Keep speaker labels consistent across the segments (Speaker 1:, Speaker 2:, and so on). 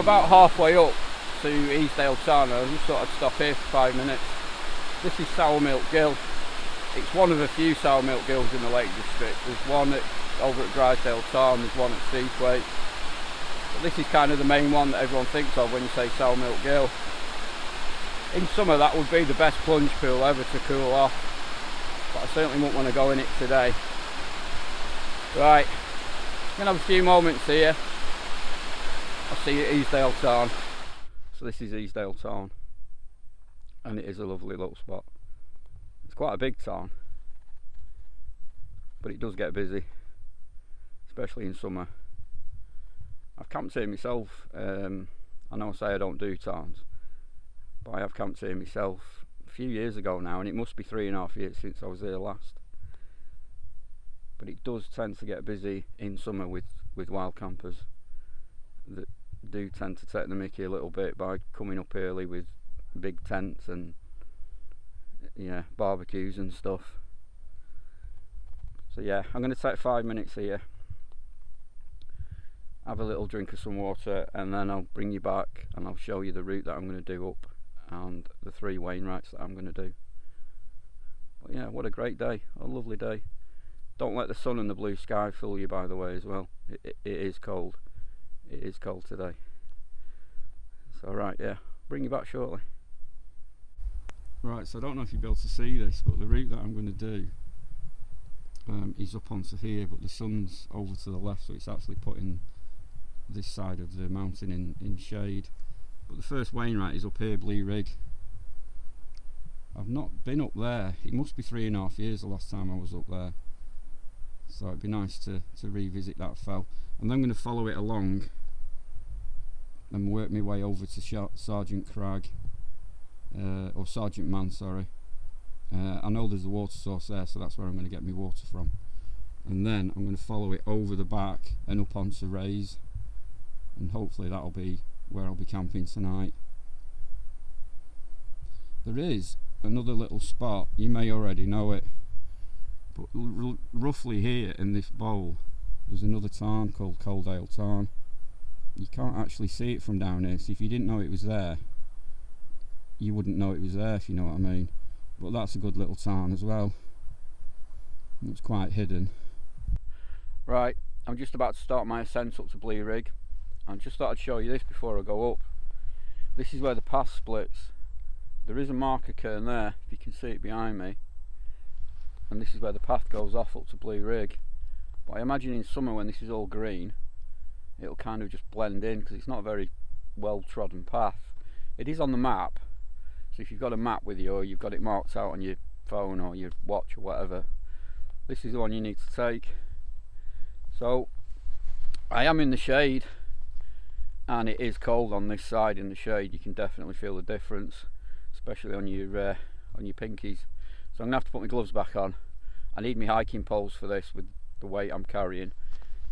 Speaker 1: about halfway up to Easdale Tarn. I just thought I'd stop here for 5 minutes. This is Sour Milk Gill. It's one of a few sour milk gills in the Lake District. There's one over at Drysdale Tarn, there's one at Seathwaite. But this is kind of the main one that everyone thinks of when you say sour milk gill. In summer that would be the best plunge pool ever to cool off, but I certainly wouldn't want to go in it today. Right, I'm going to have a few moments here. I'll see you at Easdale Tarn. So this is Easdale Tarn, and it is a lovely little spot. It's quite a big tarn, but it does get busy, especially in summer. I've camped here myself. I know I say I don't do tarns, but I have camped here myself a few years ago now, and it must be 3.5 years since I was here last. But it does tend to get busy in summer with wild campers that do tend to take the mickey a little bit by coming up early with big tents and barbecues and stuff. So yeah, I'm going to take 5 minutes here, have a little drink of some water, and then I'll bring you back and I'll show you the route that I'm going to do up and the 3 Wainwrights that I'm going to do. But yeah, what a great day, a lovely day. Don't let the sun and the blue sky fool you, by the way, as well. It is cold. It is cold today. So right, yeah, bring you back shortly. Right, so I don't know if you'll be able to see this, but the route that I'm going to do is up onto here, but the sun's over to the left, so it's actually putting this side of the mountain in shade. But the first Wainwright is up here, Blea Rigg. I've not been up there. It must be 3.5 years the last time I was up there, so it'd be nice to revisit that fell. And then I'm going to follow it along and work my way over to Sergeant Crag, or Sergeant Man, sorry. I know there's a water source there, so that's where I'm going to get my water from. And then I'm going to follow it over the back and up onto Rays, and hopefully that'll be where I'll be camping tonight. There is another little spot, you may already know it, but roughly here in this bowl there's another tarn called Coaldale Tarn. You can't actually see it from down here, so if you didn't know it was there, you wouldn't know it was there, if you know what I mean. But that's a good little tarn as well. It's quite hidden. Right, I'm just about to start my ascent up to Blea Rigg. I just thought I'd show you this before I go up. This is where the path splits. There is a marker cairn there, if you can see it behind me. And this is where the path goes off up to Blea Rigg. But I imagine in summer when this is all green, it'll kind of just blend in, because it's not a very well trodden path. It is on the map, so if you've got a map with you, or you've got it marked out on your phone or your watch or whatever, this is the one you need to take. So I am in the shade, and it is cold on this side in the shade. You can definitely feel the difference, especially on your pinkies. So I'm gonna have to put my gloves back on. I need my hiking poles for this with the weight I'm carrying.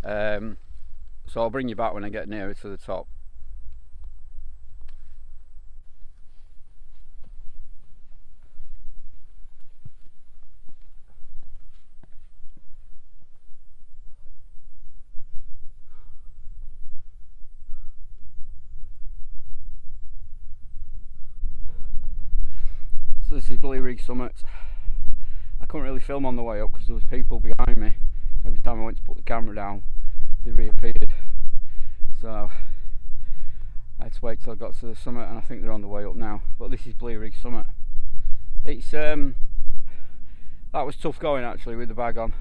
Speaker 1: So I'll bring you back when I get nearer to the top. So this is Blea Rigg summit. I couldn't really film on the way up because there was people behind me. Every time I went to put the camera down, they reappeared. So I had to wait till I got to the summit, and I think they're on the way up now. But this is Blea Rigg summit. It's that was tough going actually with the bag on.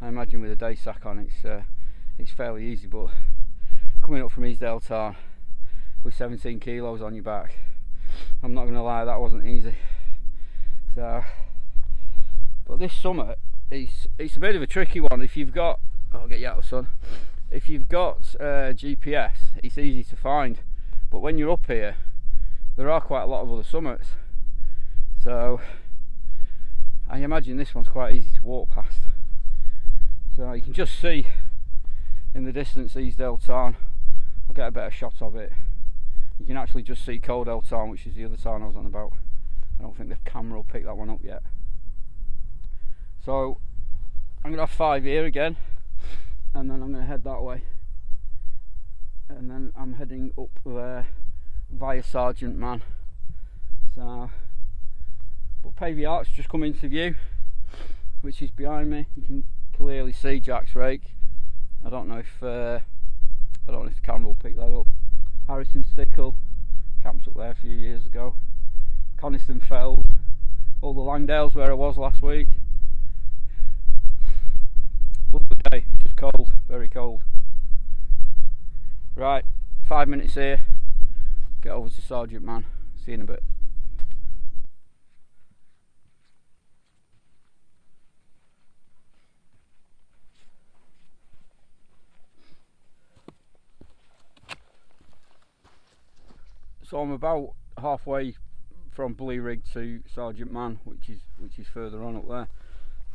Speaker 1: I imagine with a day sack on, it's fairly easy. But coming up from Easdale Tarn with 17 kilos on your back, I'm not going to lie, that wasn't easy. So, but this summit it's a bit of a tricky one. If you've got, I'll get you out of the sun. If you've got GPS, it's easy to find. But when you're up here, there are quite a lot of other summits. So I imagine this one's quite easy to walk past. So you can just see in the distance Easdale Tarn. I'll get a better shot of it. You can actually just see Coaldale Tarn, which is the other tarn I was on about. I don't think the camera will pick that one up yet. So I'm going to have 5 here again, and then I'm going to head that way. and then I'm heading up there via Sergeant Man. So, but Pavey Ark's just come into view, which is behind me. You can clearly see Jack's rake. I don't know if the camera will pick that up. Harrison Stickle camped up there a few years ago. Coniston Fells, all the Langdales where I was last week. Lovely day, just cold, very cold. Right, 5 minutes here, get over to Sergeant Man, see you in a bit. So I'm about halfway from Blea Rigg to Sergeant Man, which is further on up there.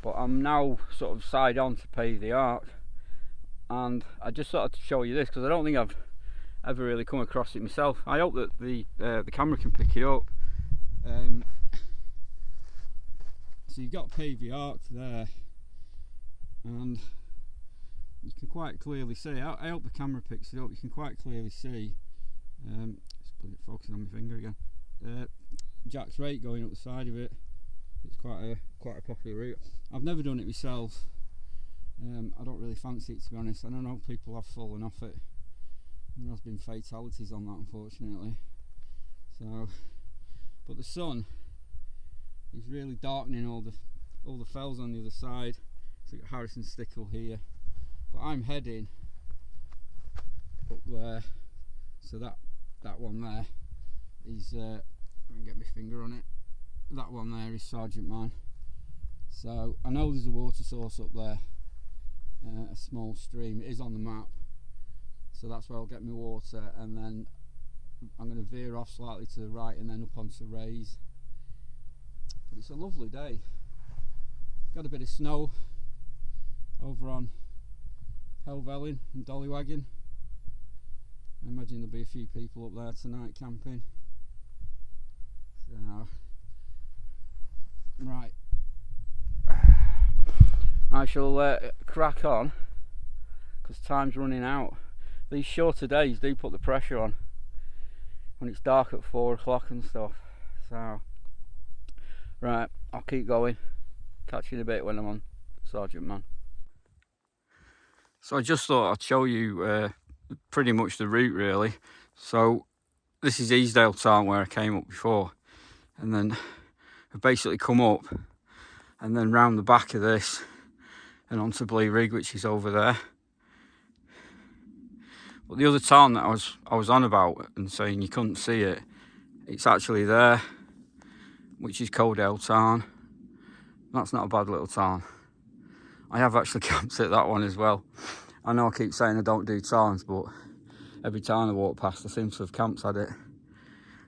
Speaker 1: But I'm now sort of side on to Pavey Ark, and I just thought I'd show you this because I don't think I've ever really come across it myself. I hope that the camera can pick it up. So you've got Pavey Ark there, and you can quite clearly see. I hope the camera picks it up. You can quite clearly see. Just put it focusing on my finger again. Jack's rake going up the side of it. It's quite a popular route. I've never done it myself. I don't really fancy it, to be honest. I don't know, people have fallen off it. There has been fatalities on that, unfortunately. So, but the sun is really darkening all the fells on the other side. So you've got Harrison Stickle here, but I'm heading up there. So that one there is. Let me get my finger on it. That one there is Sergeant Man. So I know there's a water source up there, a small stream. It is on the map, so that's where I'll get my water, and then I'm going to veer off slightly to the right and then up onto Raise. But it's a lovely day. Got a bit of snow over on Helvellyn and Dollywaggin. I imagine there'll be a few people up there tonight camping. So, right, I shall crack on because time's running out. These shorter days do put the pressure on when it's dark at 4 o'clock and stuff. So, right, I'll keep going. Catch you in a bit when I'm on Sergeant Man. So I just thought I'd show you pretty much the route really. So this is Easdale Town where I came up before, and then I've basically come up and then round the back of this and onto Blea Rigg, which is over there. But the other town that I was on about and saying you couldn't see it, it's actually there, which is Coaldale Town. That's not a bad little town. I have actually camped at that one as well. I know I keep saying I don't do towns, but every town I walk past I seem to have camped at it.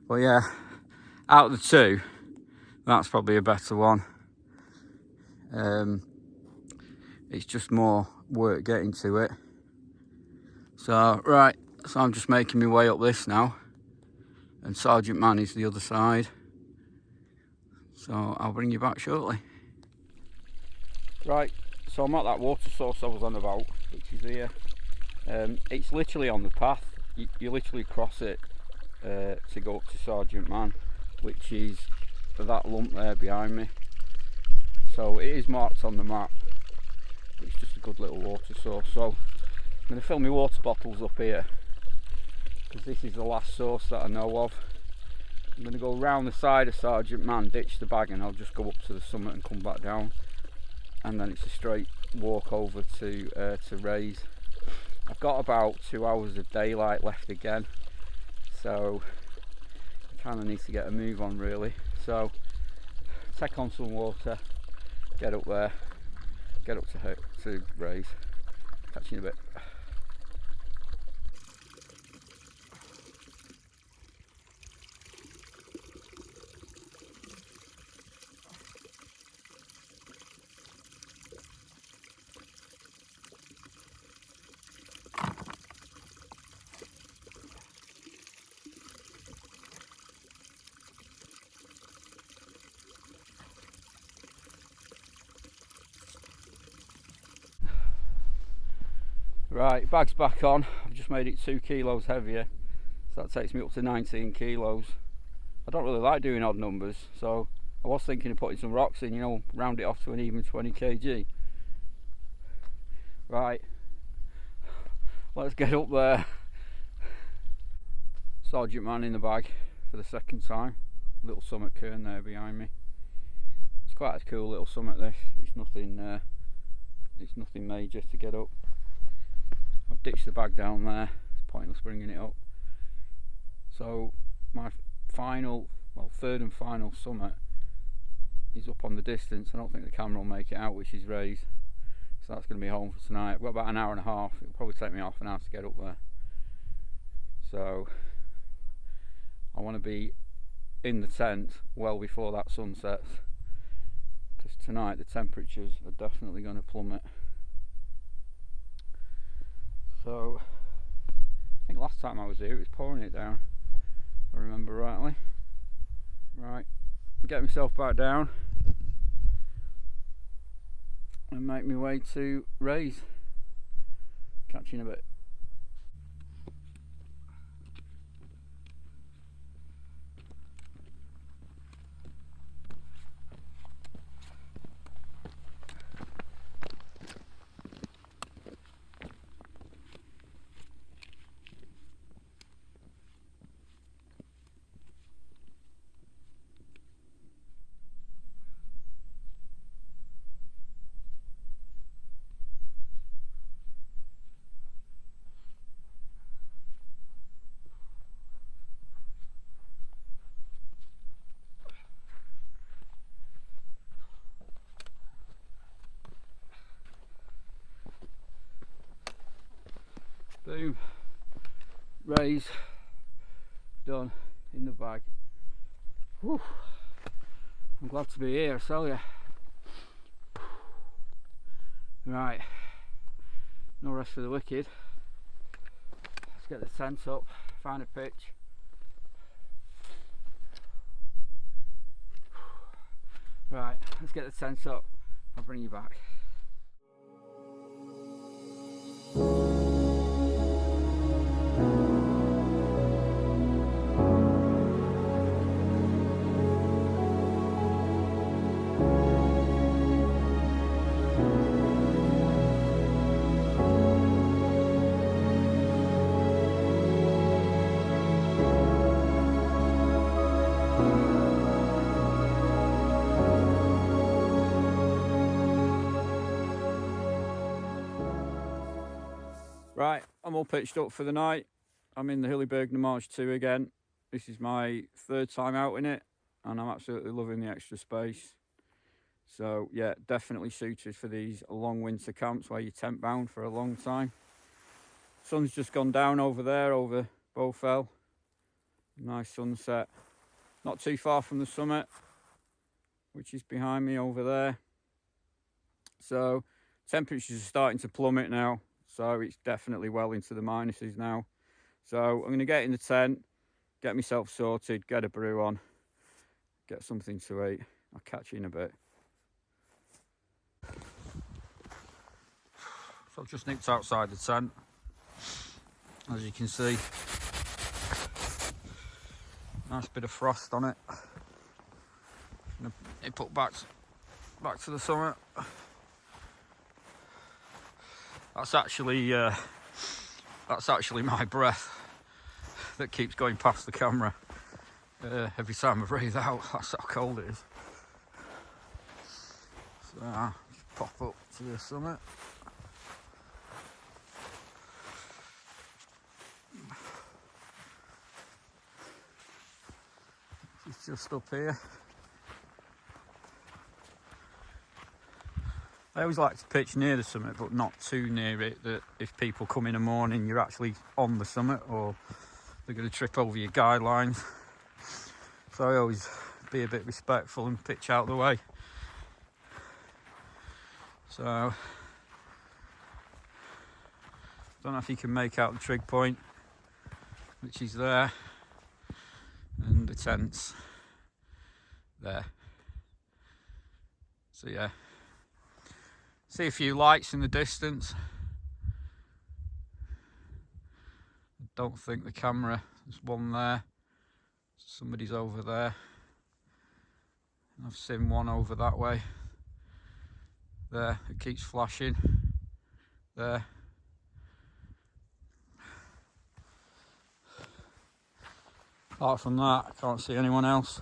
Speaker 1: But yeah, out of the two, that's probably a better one. It's just more work getting to it. So right, so I'm just making my way up this now, and Sergeant Man is the other side. So I'll bring you back shortly. Right, so I'm at that water source I was on about, which is here. It's literally on the path. You literally cross it to go up to Sergeant Man, which is that lump there behind me. So it is marked on the map, but it's just a good little water source. So I'm going to fill my water bottles up here because this is the last source that I know of. I'm going to go round the side of Sergeant Man, ditch the bag, and I'll just go up to the summit and come back down, and then it's a straight walk over to Raise. I've got about 2 hours of daylight left again, so I kind of need to get a move on really. So take on some water, get up there, get up to Raise. Catch you in a bit. Right, bag's back on. I've just made it 2 kilos heavier, so that takes me up to 19 kilos. I don't really like doing odd numbers, so I was thinking of putting some rocks in, you know, round it off to an even 20 kg. Right, let's get up there. Sergeant man in the bag for the second time. Little summit cairn there behind me. It's quite a cool little summit this. It's nothing major to get up. I've ditched the bag down there, it's pointless bringing it up. So my final, well, third and final summit is up on the distance. I don't think the camera will make it out, which is raised. So that's going to be home for tonight. I've got about an hour and a half. It'll probably take me half an hour to get up there. So I want to be in the tent well before that sun sets, because tonight the temperatures are definitely going to plummet. So I think last time I was here it was pouring it down, if I remember rightly. Right, get myself back down and make my way to Raise. Catch you in a bit. Boom, Raise done, in the bag. Whew. I'm glad to be here, I tell you. Right, no rest for the wicked. Let's get the tent up, find a pitch. Right, let's get the tent up, I'll bring you back. Right, I'm all pitched up for the night. I'm in the Hilleberg Nammatj 2 again. This is my third time out in it, and I'm absolutely loving the extra space. So yeah, definitely suited for these long winter camps where you're tent bound for a long time. Sun's just gone down over there, over Bowfell. Nice sunset. Not too far from the summit, which is behind me over there. So temperatures are starting to plummet now. So it's definitely well into the minuses now. So I'm going to get in the tent, get myself sorted, get a brew on, get something to eat. I'll catch you in a bit. So I've just nipped outside the tent. As you can see, nice bit of frost on it. I'm going to put back to the summit. That's actually my breath that keeps going past the camera every time I breathe out. That's how cold it is. So I'll just pop up to the summit. It's just up here. I always like to pitch near the summit, but not too near it, that if people come in the morning you're actually on the summit or they're going to trip over your guidelines. So I always be a bit respectful and pitch out the way. So I don't know if you can make out the trig point, which is there, and the tents there. So yeah, see a few lights in the distance. don't think the camera, there's one there, somebody's over there, and I've seen one over that way there. It keeps flashing there. Apart from that, I can't see anyone else.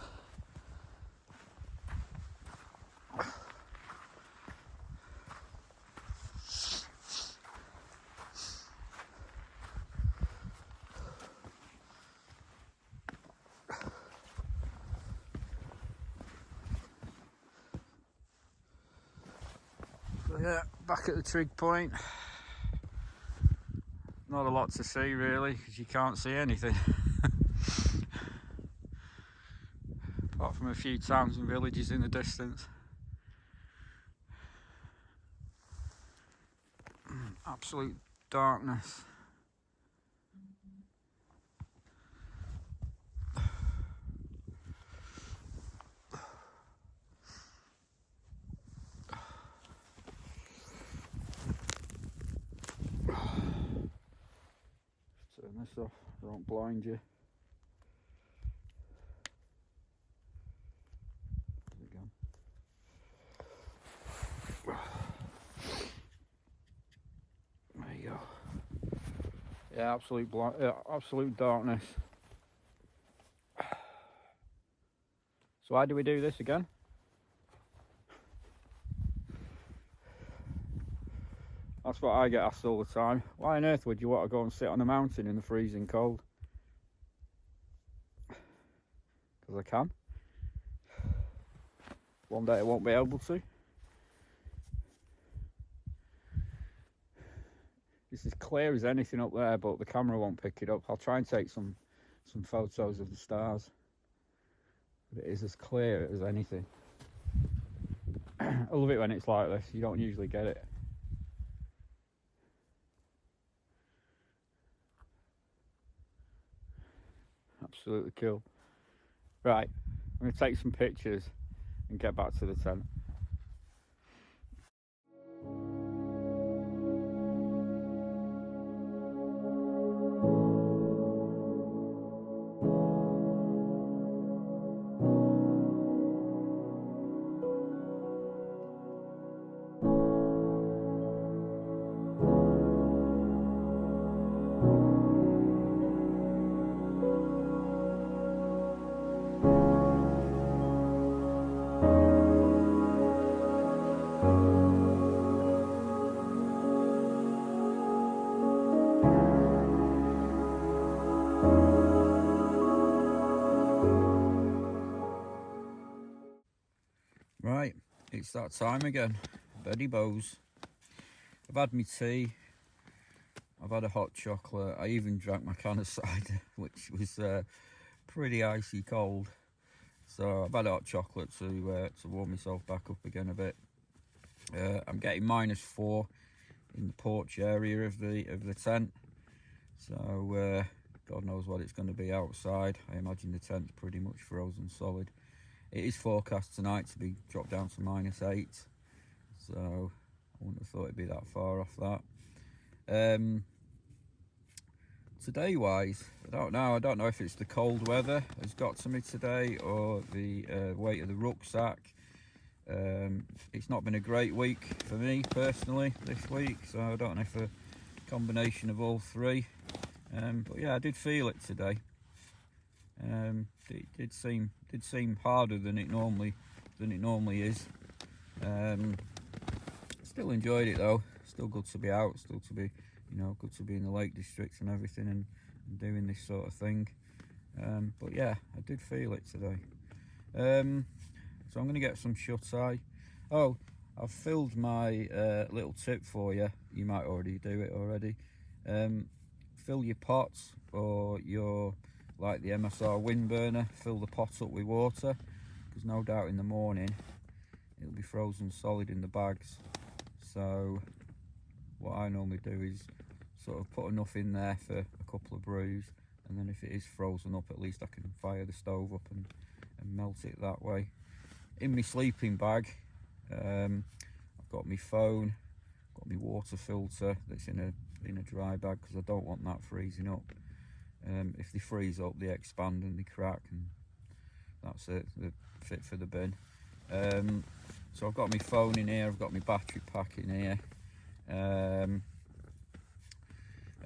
Speaker 1: So yeah, back at the trig point. Not a lot to see really, because you can't see anything. Apart from a few towns and villages in the distance. Absolute darkness. Turn this off, I don't blind you. There you go. Yeah, absolute darkness. So why do we do this again? That's what I get asked all the time. Why on earth would you want to go and sit on a mountain in the freezing cold? Because I can. One day I won't be able to. It's as clear as anything up there, but the camera won't pick it up. I'll try and take some photos of the stars. But it is as clear as anything. I love it when it's like this. You don't usually get it. Absolutely cool. Right, I'm going to take some pictures and get back to the tent. Right, it's that time again. Beddy bows. I've had my tea. I've had a hot chocolate. I even drank my can of cider, which was pretty icy cold. So I've had a hot chocolate to warm myself back up again a bit. I'm getting -4 in the porch area of the tent. So God knows what it's going to be outside. I imagine the tent's pretty much frozen solid. It is forecast tonight to be dropped down to -8, so I wouldn't have thought it'd be that far off that. Today wise, I don't know if it's the cold weather has got to me today or the weight of the rucksack. It's not been a great week for me personally this week, so I don't know if a combination of all three. But yeah, I did feel it today. It did seem harder than it normally is. Still enjoyed it though. Still good to be out. Still to be, good to be in the Lake District and everything and doing this sort of thing. But yeah, I did feel it today. So I'm going to get some shut-eye. Oh, I've filled my little tip for you. You might already do it already. Fill your pots or your, like the MSR wind burner, fill the pot up with water, because no doubt in the morning it'll be frozen solid in the bags. So what I normally do is sort of put enough in there for a couple of brews, and then if it is frozen up, at least I can fire the stove up and melt it that way. In my sleeping bag, I've got my phone, got my water filter that's in a dry bag, because I don't want that freezing up. If they freeze up, they expand and they crack, and that's it, they're fit for the bin. So I've got my phone in here, I've got my battery pack in here, and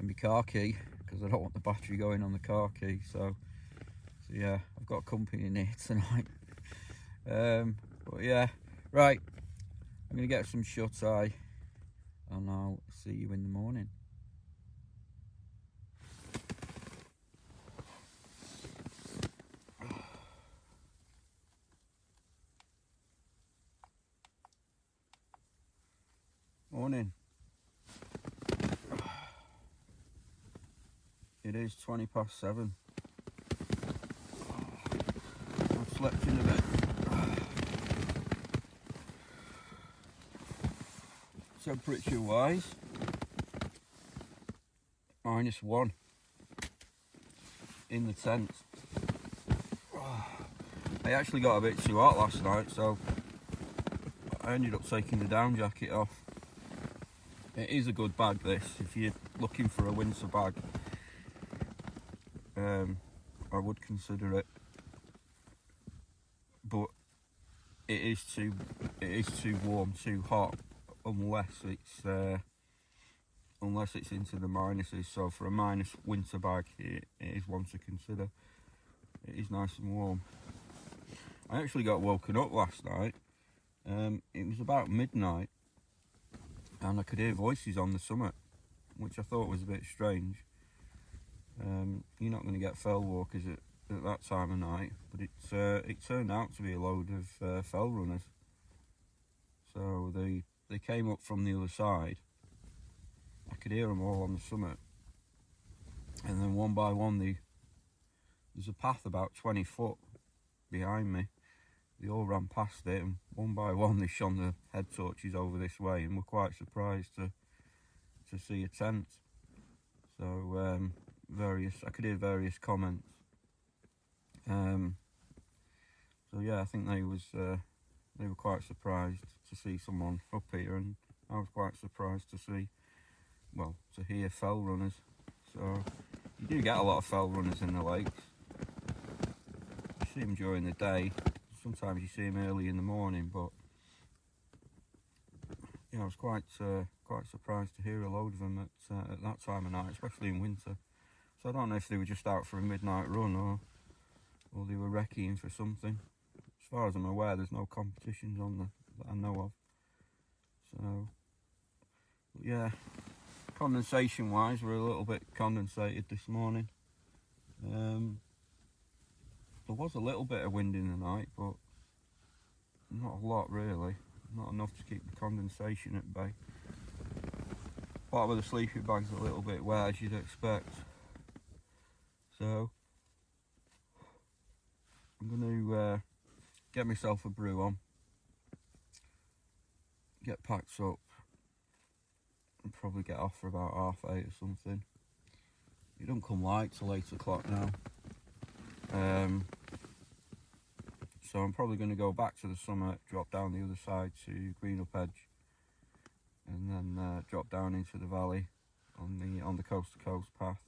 Speaker 1: my car key, because I don't want the battery going on the car key. So yeah, I've got company in here tonight. But yeah, right, I'm gonna get some shut eye and I'll see you in the morning. Morning. It is 7:20. I've slept in a bit. Temperature wise, -1 in the tent. I actually got a bit too hot last night, so I ended up taking the down jacket off. It is a good bag, this, if you're looking for a winter bag. I would consider it, but it is too warm, too hot, unless it's into the minuses. So for a minus winter bag, it is one to consider. It is nice and warm. I actually got woken up last night. It was about midnight, and I could hear voices on the summit, which I thought was a bit strange. You're not going to get fell walkers at that time of night, but it turned out to be a load of fell runners. So they came up from the other side. I could hear them all on the summit, and then one by one, there's a path about 20 foot behind me. They all ran past it, and one by one they shone the head torches over this way, and were quite surprised to see a tent. So I could hear various comments. So yeah, I think they were quite surprised to see someone up here, and I was quite surprised to hear fell runners. So you do get a lot of fell runners in the lakes. You see them during the day. Sometimes you see them early in the morning, but I was quite surprised to hear a load of them at that time of night, especially in winter. So I don't know if they were just out for a midnight run or they were recceing for something. As far as I'm aware, there's no competitions on that I know of. So, but yeah, condensation wise, we're a little bit condensated this morning. There was a little bit of wind in the night, but not a lot really. Not enough to keep the condensation at bay. Part of the sleeping bag's a little bit wet, as you'd expect. So I'm going to get myself a brew on, get packed up, and probably get off for about 8:30 or something. It don't come light till 8 o'clock now. So I'm probably going to go back to the summit, drop down the other side to Greenup Edge, and then drop down into the valley on the coast to coast path.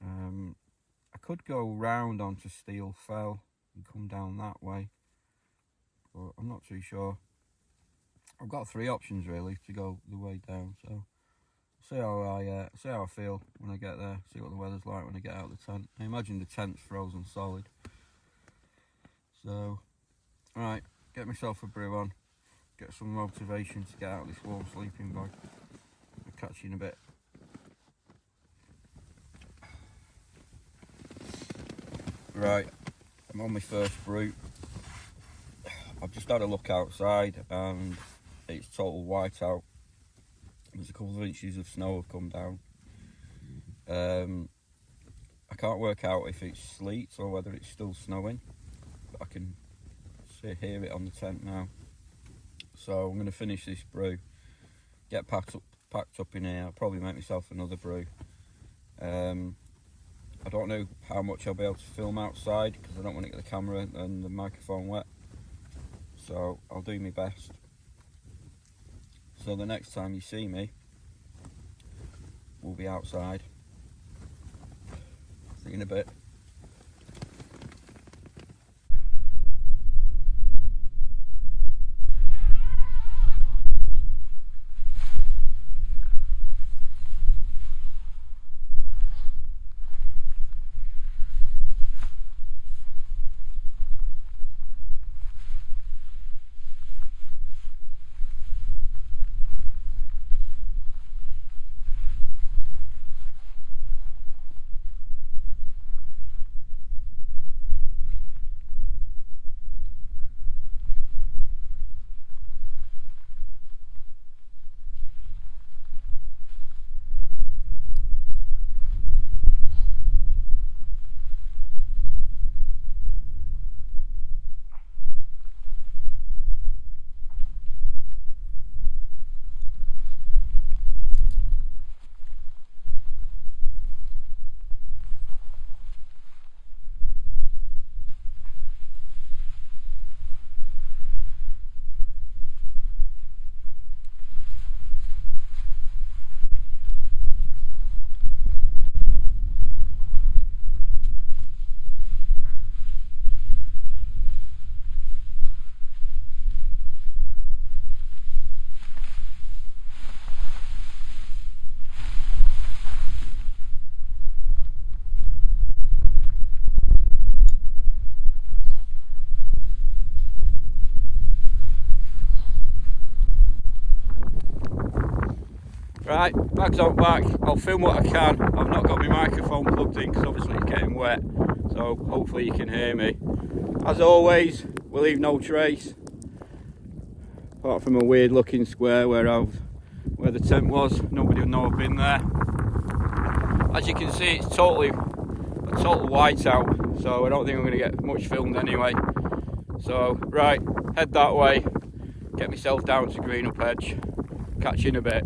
Speaker 1: I could go round onto Steel Fell and come down that way, but I'm not too sure. I've got 3 options really to go the way down, so see how I feel when I get there. See what the weather's like when I get out of the tent. I imagine the tent's frozen solid. So, alright, get myself a brew on, get some motivation to get out of this warm sleeping bag. I'll catch you in a bit. Right, I'm on my first brew. I've just had a look outside and it's total whiteout. There's a couple of inches of snow have come down. I can't work out if it's sleet or whether it's still snowing, but I can hear it on the tent now. So I'm going to finish this brew, get packed up in here. I'll probably make myself another brew. I don't know how much I'll be able to film outside because I don't want to get the camera and the microphone wet. So I'll do my best. So the next time you see me, we'll be outside. See you in a bit. Right, bags out back. I'll film what I can. I've not got my microphone plugged in because obviously it's getting wet, so hopefully you can hear me. As always, we'll leave no trace, apart from a weird looking square where the tent was. Nobody will know I've been there. As you can see, it's a total whiteout, so I don't think I'm going to get much filmed anyway. So right, head that way, get myself down to Greenup Edge, catch you in a bit.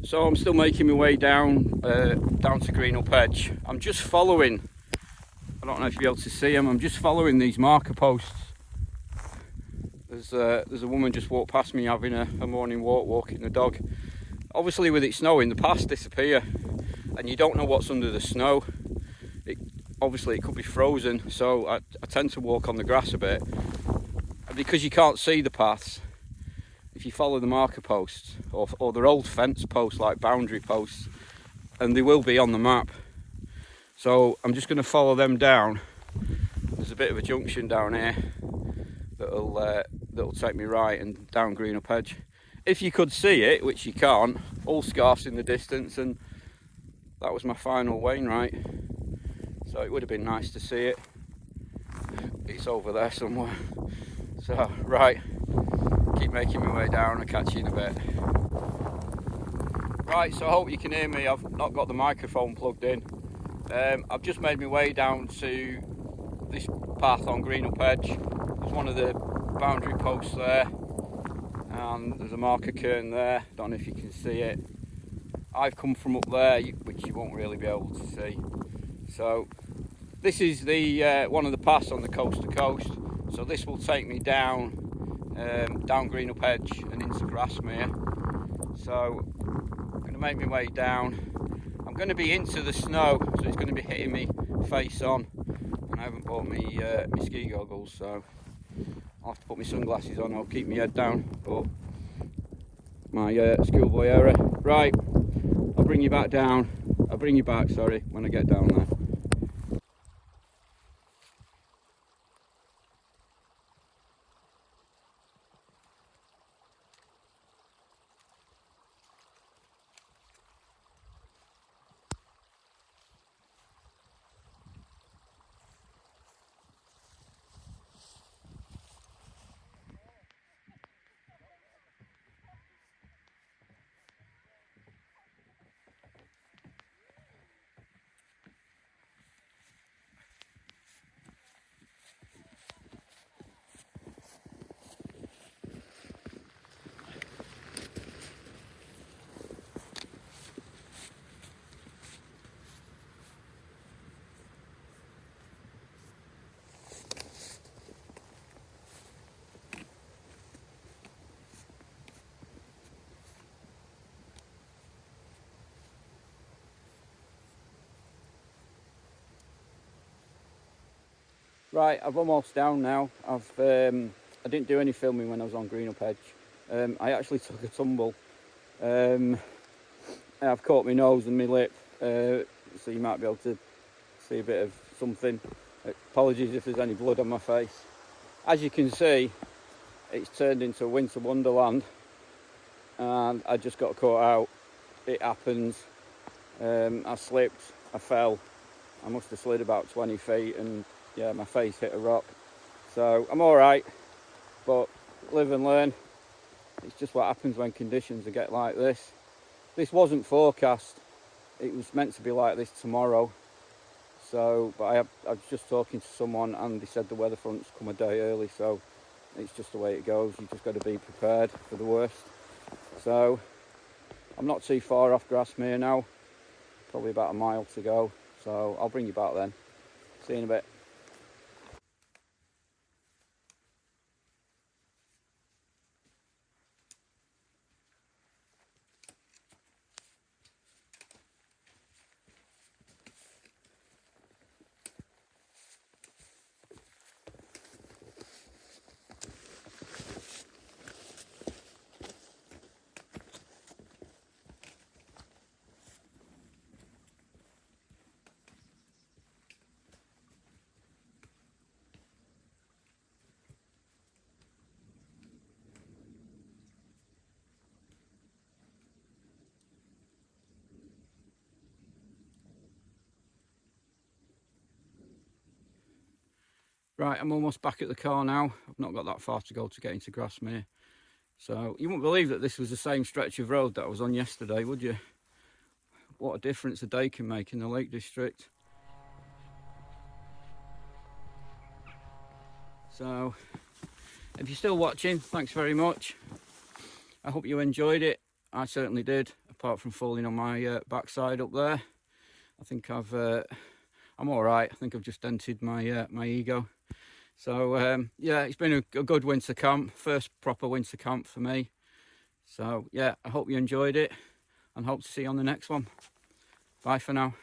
Speaker 1: So I'm still making my way down to Greenup Edge. I'm just following, I don't know if you'll be able to see them, I'm just following these marker posts. There's a woman just walked past me having a morning walk, walking the dog. Obviously with it snowing, the paths disappear and you don't know what's under the snow. Obviously it could be frozen, so I tend to walk on the grass a bit. And because you can't see the paths, if you follow the marker posts, or they're old fence posts like boundary posts, and they will be on the map. So I'm just going to follow them down. There's a bit of a junction down here that'll take me right and down Greenup Edge. If you could see it, which you can't, all scarfs in the distance, and that was my final Wainwright. So it would have been nice to see it. It's over there somewhere. So right, keep making my way down. I'll catch you in a bit. Right, so I hope you can hear me. I've not got the microphone plugged in. I've just made my way down to this path on Greenup Edge. There's one of the boundary posts there, and there's a marker cairn there. Don't know if you can see it. I've come from up there, which you won't really be able to see. So this is the one of the paths on the coast to coast. So this will take me down down Greenup Edge and into Grasmere. So I'm going to make my way down. I'm going to be into the snow, so it's going to be hitting me face on, and I haven't bought me ski goggles, so I'll have to put my sunglasses on. I'll keep my head down, but my schoolboy error. Right, I'll bring you back down. I'll bring you back, sorry, when I get down there. Right, I'm almost down now. I didn't do any filming when I was on Greenup Edge. I actually took a tumble. I've caught my nose and my lip, so you might be able to see a bit of something. Apologies if there's any blood on my face. As you can see, it's turned into a winter wonderland, and I just got caught out. It happens. I slipped, I fell. I must have slid about 20 feet, and yeah, my face hit a rock. So I'm all right, but live and learn. It's just what happens when conditions get like this. This wasn't forecast. It was meant to be like this tomorrow. So, but I was just talking to someone, and they said the weather front's come a day early. So it's just the way it goes. You just got to be prepared for the worst. So I'm not too far off Grasmere now. Probably about a mile to go. So I'll bring you back then. See you in a bit. Right, I'm almost back at the car now. I've not got that far to go to get into Grasmere. So you wouldn't believe that this was the same stretch of road that I was on yesterday, would you? What a difference a day can make in the Lake District. So if you're still watching, thanks very much. I hope you enjoyed it. I certainly did, apart from falling on my backside up there. I think I'm all right. I think I've just dented my my ego. So yeah, it's been a good winter camp, first proper winter camp for me. So yeah, I hope you enjoyed it, and hope to see you on the next one. Bye for now.